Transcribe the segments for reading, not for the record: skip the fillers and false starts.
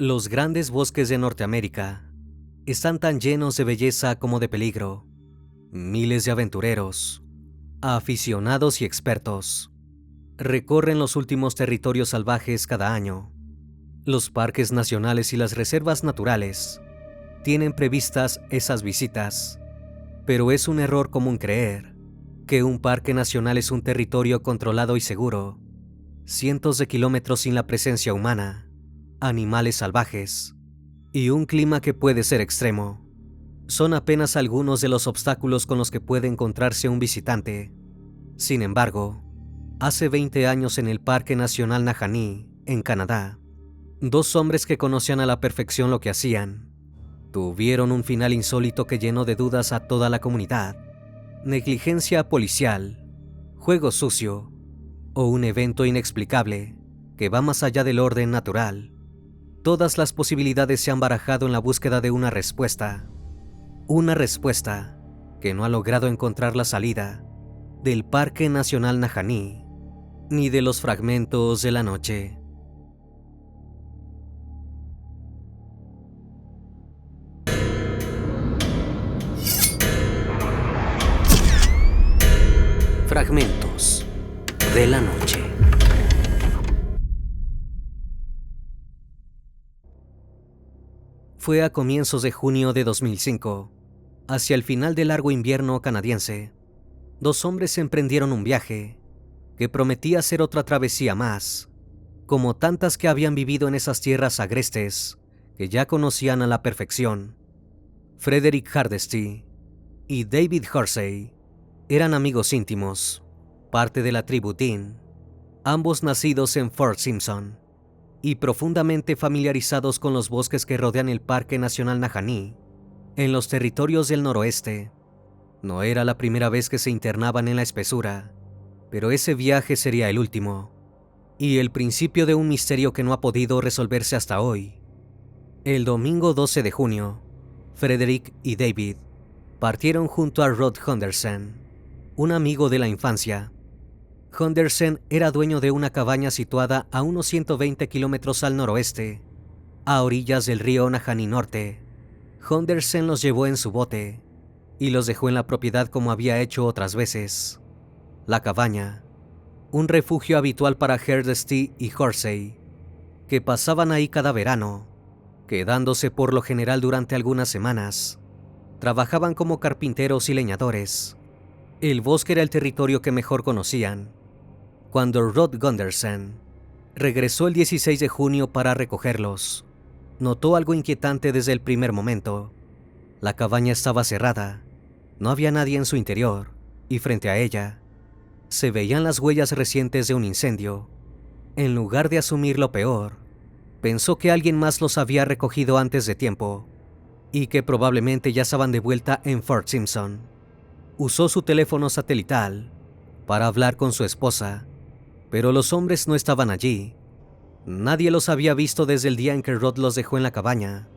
Los grandes bosques de Norteamérica están tan llenos de belleza como de peligro. Miles de aventureros, aficionados y expertos recorren los últimos territorios salvajes cada año. Los parques nacionales y las reservas naturales tienen previstas esas visitas, pero es un error común creer que un parque nacional es un territorio controlado y seguro. Cientos de kilómetros sin la presencia humana, animales salvajes y un clima que puede ser extremo son apenas algunos de los obstáculos con los que puede encontrarse un visitante. Sin embargo, hace 20 años en el Parque Nacional Nahanni, en Canadá, dos hombres que conocían a la perfección lo que hacían tuvieron un final insólito que llenó de dudas a toda la comunidad. Negligencia policial, juego sucio o un evento inexplicable que va más allá del orden natural. Todas las posibilidades se han barajado en la búsqueda de una respuesta que no ha logrado encontrar la salida del Parque Nacional Nahanni ni de los fragmentos de la noche. Fragmentos de la noche. Fue a comienzos de junio de 2005, hacia el final del largo invierno canadiense. Dos hombres emprendieron un viaje que prometía ser otra travesía más, como tantas que habían vivido en esas tierras agrestes que ya conocían a la perfección. Frederick Hardesty y David Horsey eran amigos íntimos, parte de la tribu Dean, ambos nacidos en Fort Simpson y profundamente familiarizados con los bosques que rodean el Parque Nacional Nahanni, en los territorios del noroeste. No era la primera vez que se internaban en la espesura, pero ese viaje sería el último, y el principio de un misterio que no ha podido resolverse hasta hoy. El domingo 12 de junio, Frederick y David partieron junto a Rod Henderson, un amigo de la infancia. Henderson era dueño de una cabaña situada a unos 120 kilómetros al noroeste, a orillas del río Nahanni Norte. Henderson los llevó en su bote y los dejó en la propiedad como había hecho otras veces. La cabaña, un refugio habitual para Hardesty y Horsey, que pasaban ahí cada verano, quedándose por lo general durante algunas semanas. Trabajaban como carpinteros y leñadores. El bosque era el territorio que mejor conocían. Cuando Rod Gunderson regresó el 16 de junio para recogerlos, notó algo inquietante desde el primer momento. La cabaña estaba cerrada, no había nadie en su interior, y frente a ella se veían las huellas recientes de un incendio. En lugar de asumir lo peor, pensó que alguien más los había recogido antes de tiempo, y que probablemente ya estaban de vuelta en Fort Simpson. Usó su teléfono satelital para hablar con su esposa, pero los hombres no estaban allí. Nadie los había visto desde el día en que Rod los dejó en la cabaña.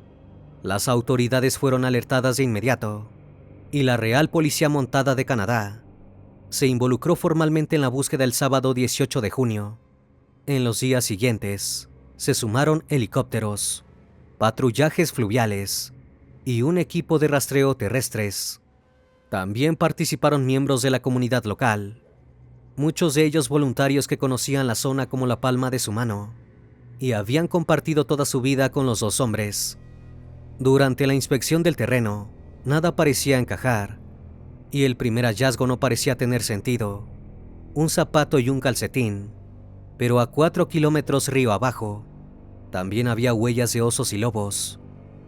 Las autoridades fueron alertadas de inmediato, y la Real Policía Montada de Canadá se involucró formalmente en la búsqueda el sábado 18 de junio. En los días siguientes, se sumaron helicópteros, patrullajes fluviales y un equipo de rastreo terrestres. También participaron miembros de la comunidad local, muchos de ellos voluntarios que conocían la zona como la palma de su mano y habían compartido toda su vida con los dos hombres. Durante la inspección del terreno, nada parecía encajar, y el primer hallazgo no parecía tener sentido. Un zapato y un calcetín, pero a 4 kilómetros río abajo, también había huellas de osos y lobos,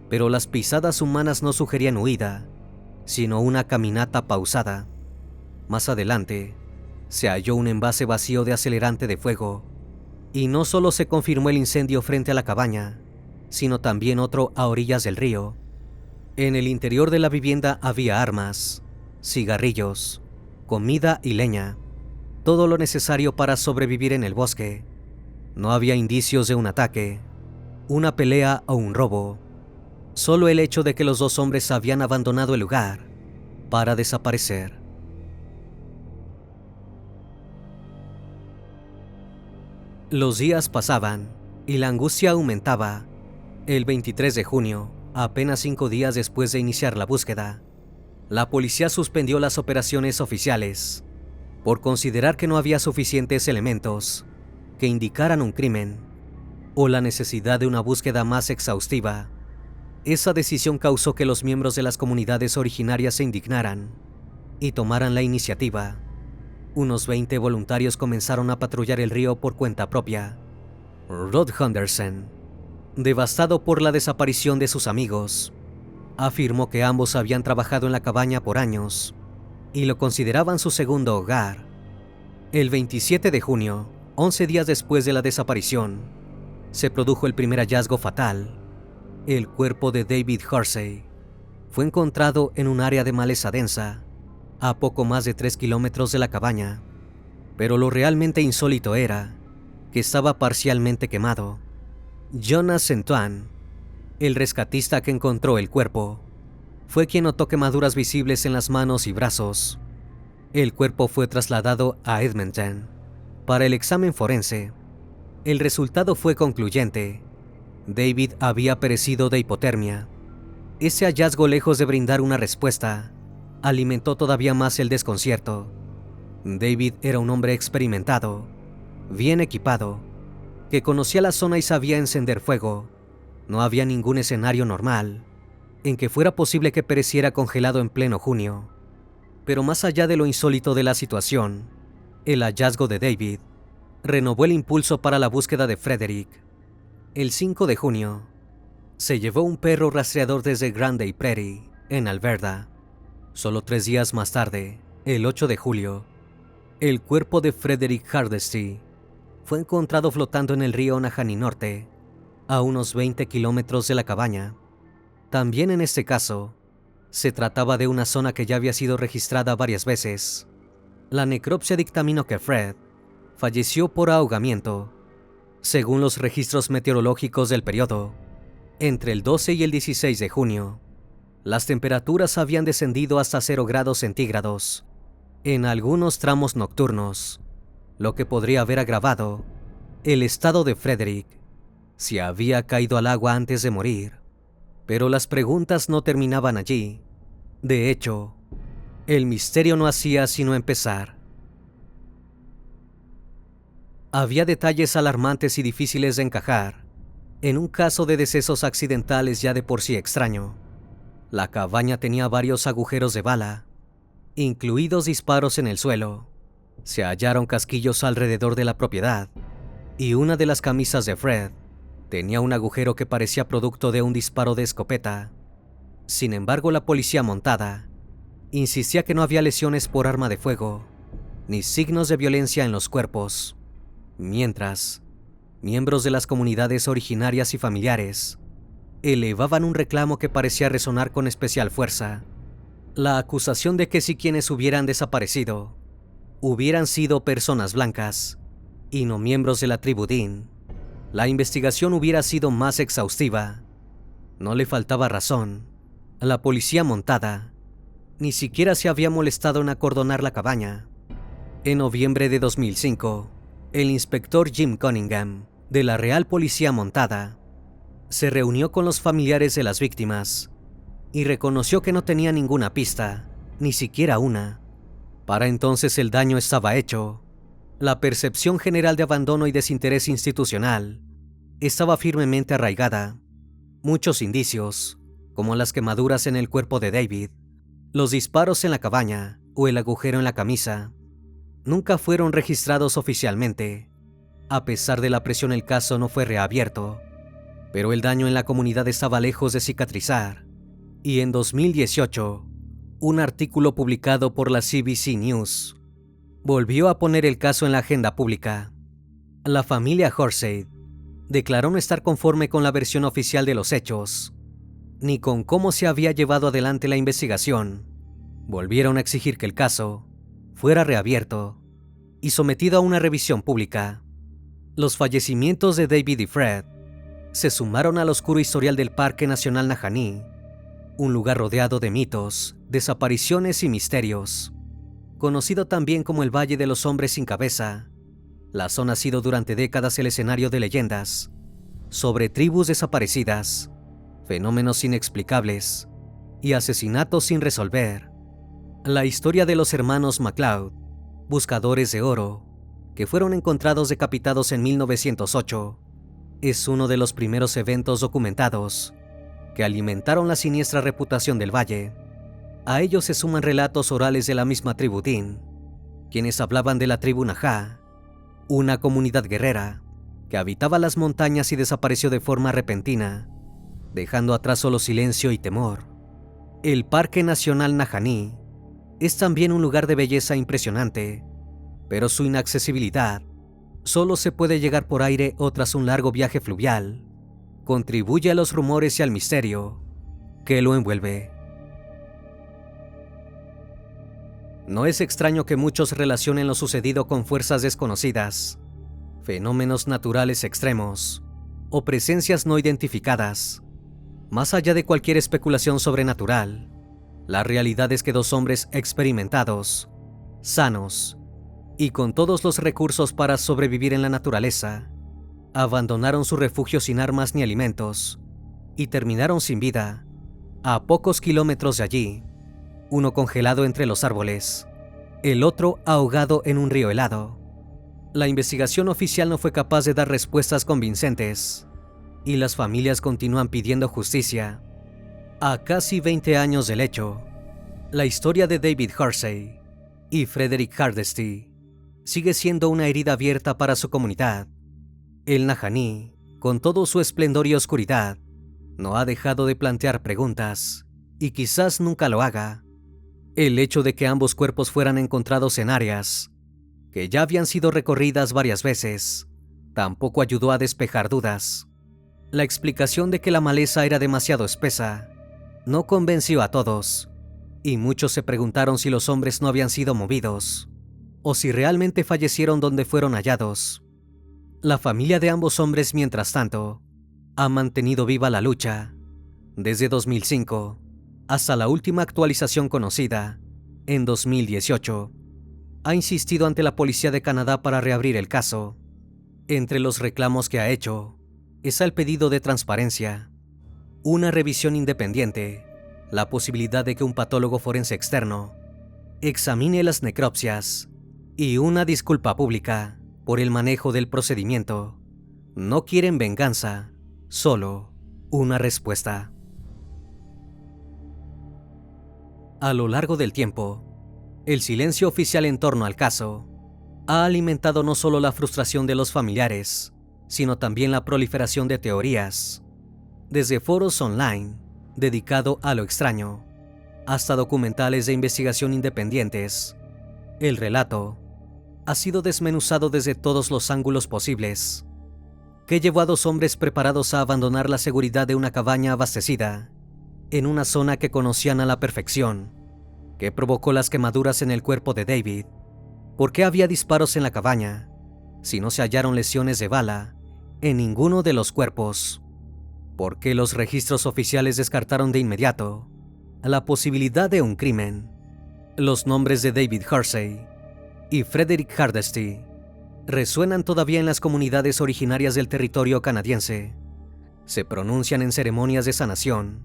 pero las pisadas humanas no sugerían huida, sino una caminata pausada. Más adelante, se halló un envase vacío de acelerante de fuego, y no solo se confirmó el incendio frente a la cabaña, sino también otro a orillas del río. En el interior de la vivienda había armas, cigarrillos, comida y leña, todo lo necesario para sobrevivir en el bosque. No había indicios de un ataque, una pelea o un robo, solo el hecho de que los dos hombres habían abandonado el lugar para desaparecer. Los días pasaban y la angustia aumentaba. El 23 de junio, apenas 5 días después de iniciar la búsqueda, la policía suspendió las operaciones oficiales por considerar que no había suficientes elementos que indicaran un crimen o la necesidad de una búsqueda más exhaustiva. Esa decisión causó que los miembros de las comunidades originarias se indignaran y tomaran la iniciativa. Unos 20 voluntarios comenzaron a patrullar el río por cuenta propia. Rod Henderson, devastado por la desaparición de sus amigos, afirmó que ambos habían trabajado en la cabaña por años y lo consideraban su segundo hogar. El 27 de junio, 11 días después de la desaparición, se produjo el primer hallazgo fatal. El cuerpo de David Horsey fue encontrado en un área de maleza densa, a poco más de 3 kilómetros de la cabaña, pero lo realmente insólito era que estaba parcialmente quemado. Jonas Centuan, el rescatista que encontró el cuerpo, fue quien notó quemaduras visibles en las manos y brazos. El cuerpo fue trasladado a Edmonton para el examen forense. El resultado fue concluyente. David había perecido de hipotermia. Ese hallazgo, lejos de brindar una respuesta, alimentó todavía más el desconcierto. David era un hombre experimentado, bien equipado, que conocía la zona y sabía encender fuego. No había ningún escenario normal en que fuera posible que pereciera congelado en pleno junio. Pero más allá de lo insólito de la situación, el hallazgo de David renovó el impulso para la búsqueda de Frederick. El 5 de junio, se llevó un perro rastreador desde Grande Prairie, en Alberta. Solo 3 días más tarde, el 8 de julio, el cuerpo de Frederick Hardesty fue encontrado flotando en el río Nahanni Norte, a unos 20 kilómetros de la cabaña. También en este caso, se trataba de una zona que ya había sido registrada varias veces. La necropsia dictaminó que Fred falleció por ahogamiento. Según los registros meteorológicos del periodo, entre el 12 y el 16 de junio, las temperaturas habían descendido hasta 0 grados centígrados en algunos tramos nocturnos, lo que podría haber agravado el estado de Frederick si había caído al agua antes de morir. Pero las preguntas no terminaban allí. De hecho, el misterio no hacía sino empezar. Había detalles alarmantes y difíciles de encajar en un caso de decesos accidentales ya de por sí extraño. La cabaña tenía varios agujeros de bala, incluidos disparos en el suelo. Se hallaron casquillos alrededor de la propiedad, y una de las camisas de Fred tenía un agujero que parecía producto de un disparo de escopeta. Sin embargo, la policía montada insistía que no había lesiones por arma de fuego, ni signos de violencia en los cuerpos. Mientras, miembros de las comunidades originarias y familiares elevaban un reclamo que parecía resonar con especial fuerza: la acusación de que si quienes hubieran desaparecido hubieran sido personas blancas y no miembros de la tribu Dean, la investigación hubiera sido más exhaustiva. No le faltaba razón. La policía montada ni siquiera se había molestado en acordonar la cabaña. En noviembre de 2005, el inspector Jim Cunningham, de la Real Policía Montada, se reunió con los familiares de las víctimas y reconoció que no tenía ninguna pista, ni siquiera una. Para entonces el daño estaba hecho. La percepción general de abandono y desinterés institucional estaba firmemente arraigada. Muchos indicios, como las quemaduras en el cuerpo de David, los disparos en la cabaña o el agujero en la camisa, nunca fueron registrados oficialmente. A pesar de la presión, el caso no fue reabierto, pero el daño en la comunidad estaba lejos de cicatrizar, y en 2018, un artículo publicado por la CBC News volvió a poner el caso en la agenda pública. La familia Horsey declaró no estar conforme con la versión oficial de los hechos, ni con cómo se había llevado adelante la investigación. Volvieron a exigir que el caso fuera reabierto y sometido a una revisión pública. Los fallecimientos de David y Fred se sumaron al oscuro historial del Parque Nacional Nahanni, un lugar rodeado de mitos, desapariciones y misterios. Conocido también como el Valle de los Hombres sin Cabeza, la zona ha sido durante décadas el escenario de leyendas sobre tribus desaparecidas, fenómenos inexplicables y asesinatos sin resolver. La historia de los hermanos MacLeod, buscadores de oro, que fueron encontrados decapitados en 1908, es uno de los primeros eventos documentados que alimentaron la siniestra reputación del valle. A ellos se suman relatos orales de la misma tribu Din, quienes hablaban de la tribu Najá, una comunidad guerrera que habitaba las montañas y desapareció de forma repentina, dejando atrás solo silencio y temor. El Parque Nacional Najaní es también un lugar de belleza impresionante, pero su inaccesibilidad solo se puede llegar por aire o tras un largo viaje fluvial. Contribuye a los rumores y al misterio que lo envuelve. No es extraño que muchos relacionen lo sucedido con fuerzas desconocidas, fenómenos naturales extremos o presencias no identificadas. Más allá de cualquier especulación sobrenatural, la realidad es que dos hombres experimentados, sanos y con todos los recursos para sobrevivir en la naturaleza, abandonaron su refugio sin armas ni alimentos y terminaron sin vida a pocos kilómetros de allí, uno congelado entre los árboles, el otro ahogado en un río helado. La investigación oficial no fue capaz de dar respuestas convincentes y las familias continúan pidiendo justicia. A casi 20 años del hecho, la historia de David Hersey y Frederick Hardesty sigue siendo una herida abierta para su comunidad. El Najaní, con todo su esplendor y oscuridad, no ha dejado de plantear preguntas, y quizás nunca lo haga. El hecho de que ambos cuerpos fueran encontrados en áreas que ya habían sido recorridas varias veces tampoco ayudó a despejar dudas. La explicación de que la maleza era demasiado espesa no convenció a todos, y muchos se preguntaron si los hombres no habían sido movidos o si realmente fallecieron donde fueron hallados. La familia de ambos hombres, mientras tanto, ha mantenido viva la lucha desde 2005 hasta la última actualización conocida, en 2018. Ha insistido ante la Policía de Canadá para reabrir el caso. Entre los reclamos que ha hecho está el pedido de transparencia, una revisión independiente, la posibilidad de que un patólogo forense externo examine las necropsias y una disculpa pública por el manejo del procedimiento. No quieren venganza, solo una respuesta. A lo largo del tiempo, el silencio oficial en torno al caso ha alimentado no solo la frustración de los familiares, sino también la proliferación de teorías, desde foros online dedicado a lo extraño, hasta documentales de investigación independientes. El relato ha sido desmenuzado desde todos los ángulos posibles. ¿Qué llevó a dos hombres preparados a abandonar la seguridad de una cabaña abastecida, en una zona que conocían a la perfección? ¿Qué provocó las quemaduras en el cuerpo de David? ¿Por qué había disparos en la cabaña, si no se hallaron lesiones de bala en ninguno de los cuerpos? ¿Por qué los registros oficiales descartaron de inmediato la posibilidad de un crimen? Los nombres de David Hersey y Frederick Hardesty resuenan todavía en las comunidades originarias del territorio canadiense. Se pronuncian en ceremonias de sanación,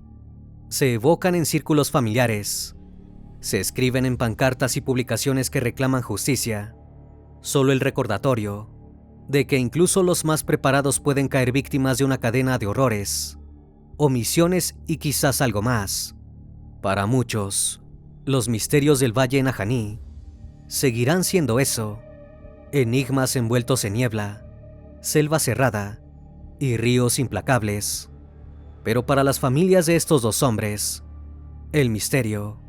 se evocan en círculos familiares, se escriben en pancartas y publicaciones que reclaman justicia. Solo el recordatorio de que incluso los más preparados pueden caer víctimas de una cadena de horrores, omisiones y quizás algo más. Para muchos, los misterios del Valle Najaní seguirán siendo eso: enigmas envueltos en niebla, selva cerrada y ríos implacables. Pero para las familias de estos dos hombres, el misterio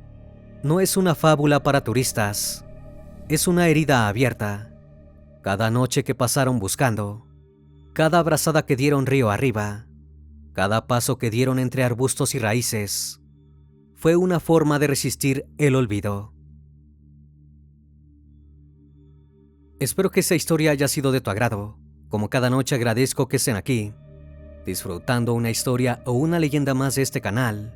no es una fábula para turistas, es una herida abierta. Cada noche que pasaron buscando, cada brazada que dieron río arriba, cada paso que dieron entre arbustos y raíces, fue una forma de resistir el olvido. Espero que esta historia haya sido de tu agrado. Como cada noche agradezco que estén aquí, disfrutando una historia o una leyenda más de este canal,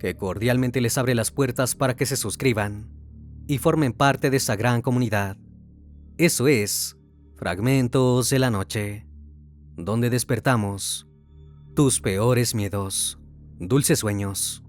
que cordialmente les abre las puertas para que se suscriban y formen parte de esta gran comunidad. Eso es Fragmentos de la Noche, donde despertamos tus peores miedos. Dulces sueños.